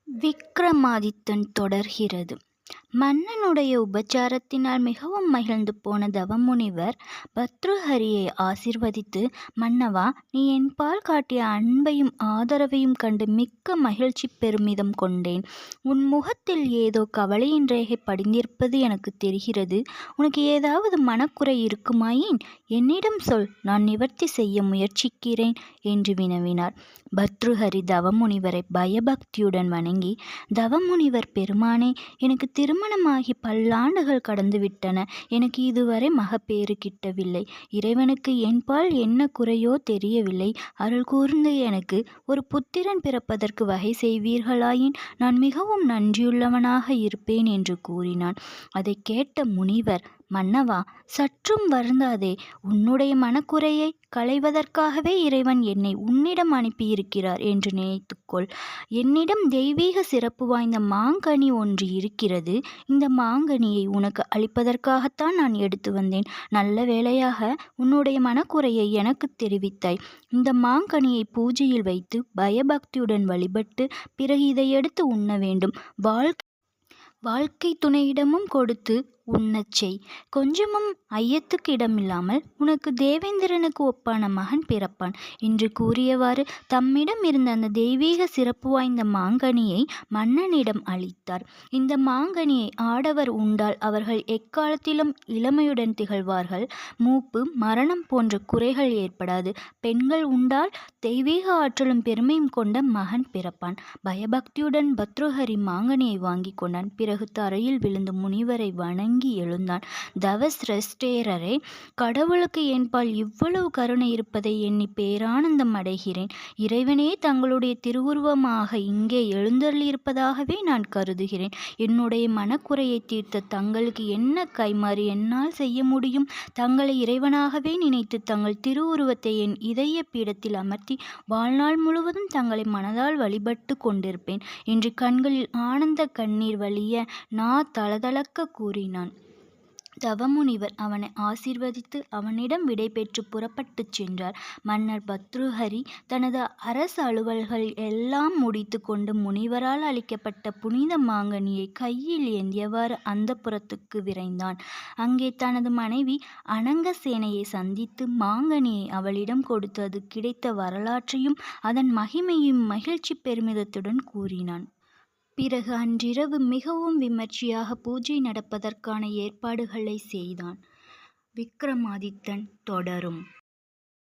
விக்ரமாதித்தன் தொடர்கிறது. மன்னனுடைய உபசாரத்தினால் மிகவும் மகிழ்ந்து போன தவமுனிவர் பர்த்ருஹரியை ஆசீர்வதித்து, மன்னவா, நீ என்பால் காட்டிய அன்பையும் ஆதரவையும் கண்டு மிக்க மகிழ்ச்சி பெருமிதம் கொண்டேன். உன் முகத்தில் ஏதோ கவலையின் ரேகை படிந்திருப்பது எனக்கு தெரிகிறது. உனக்கு ஏதாவது மனக்குறை இருக்குமாயின் என்னிடம் சொல், நான் நிவர்த்தி செய்ய முயற்சிக்கிறேன் என்று வினவினார். பர்த்ருஹரி தவமுனிவரை பயபக்தியுடன் வணங்கி, தவமுனிவர் பெருமானே, எனக்கு திருமணமாகி பல்லாண்டுகள் கடந்துவிட்டன. எனக்கு இதுவரை மகப்பேறு கிட்டவில்லை. இறைவனுக்கு என்பால் என்ன குறையோ தெரியவில்லை. அருள் கூர்ந்து எனக்கு ஒரு புத்திரன் பிறப்பதற்கு வகை செய்வீர்களாயின் நான் மிகவும் நன்றியுள்ளவனாக இருப்பேன் என்று கூறினான். அதை கேட்ட முனிவர், மன்னவா, சற்றும் வருந்தாதே. உன்னுடைய மனக்குறையை களைவதற்காகவே இறைவன் என்னை உன்னிடம் அனுப்பியிருக்கிறார் என்று நினைத்துக்கொள். என்னிடம் தெய்வீக சிறப்பு வாய்ந்த மாங்கனி ஒன்று இருக்கிறது. இந்த மாங்கனியை உனக்கு அளிப்பதற்காகத்தான் நான் எடுத்து வந்தேன். நல்ல வேளையாக உன்னுடைய மனக்குறையை எனக்கு தெரிவித்தாய். இந்த மாங்கனியை பூஜையில் வைத்து பயபக்தியுடன் வழிபட்டு பிறகு இதை எடுத்து உண்ண வேண்டும். வாழ்க்கை துணையிடமும் கொடுத்து உண்ணச் செய். கொஞ்சமும் ஐயத்துக்கு இடமில்லாமல் உனக்கு தேவேந்திரனுக்கு ஒப்பான மகன் பிறப்பான் என்று கூறியவாறு தம்மிடம் இருந்த அந்த தெய்வீக சிறப்பு வாய்ந்த மாங்கனியை மன்னனிடம் அளித்தார். இந்த மாங்கனியை ஆடவர் உண்டால் அவர்கள் எக்காலத்திலும் இளமையுடன் திகழ்வார்கள். மூப்பு, மரணம் போன்ற குறைகள் ஏற்படாது. பெண்கள் உண்டால் தெய்வீக ஆற்றலும் பெருமையும் கொண்ட மகன் பிறப்பான். பயபக்தியுடன் பர்த்ருஹரி மாங்கனியை வாங்கி கொண்டான். பிறகு தரையில் விழுந்து முனிவரை வணங்கி எழுந்தான். தவசிரேஷ்டரே, கடவுளுக்கு என்பால் இவ்வளவு கருணை இருப்பதை எண்ணி பேரானந்தம் அடைகிறேன். இறைவனே தங்களுடைய திருவுருவமாக இங்கே எழுந்தருளியிருப்பதாகவே நான் கருதுகிறேன். என்னுடைய மனக்குறையை தீர்த்த தங்களுக்கு என்ன கைமாறு என்னால் செய்ய முடியும்? தங்களை இறைவனாகவே நினைத்து தங்கள் திருவுருவத்தை என் இதய பீடத்தில் அமர்த்தி வாழ்நாள் முழுவதும் தங்களை மனதால் வழிபட்டு கொண்டிருப்பேன் என்று கண்களில் ஆனந்த கண்ணீர் வழிய தளதளக்க கூறினான். தவமுனிவர் அவனை ஆசீர்வதித்து அவனிடம் விடை பெற்று புறப்பட்டுச் சென்றார். மன்னர் பர்த்ருஹரி தனது அரசு அலுவல்கள் எல்லாம் முடித்து கொண்டு முனிவரால் அளிக்கப்பட்ட புனித மாங்கனியை கையில் ஏந்தியவாறு அந்தப்புரத்துக்கு விரைந்தான். அங்கே தனது மனைவி அனங்கசேனையை சந்தித்து மாங்கனியை அவளிடம் கொடுத்து அது கிடைத்த வரலாற்றையும் அதன் மகிமையும் மகிழ்ச்சி பெருமிதத்துடன் கூறினான். பிறகு அன்றிரவு மிகவும் விமர்சையாக பூஜை நடப்பதற்கான ஏற்பாடுகளை செய்தான். விக்ரமாதித்தன் தொடரும்.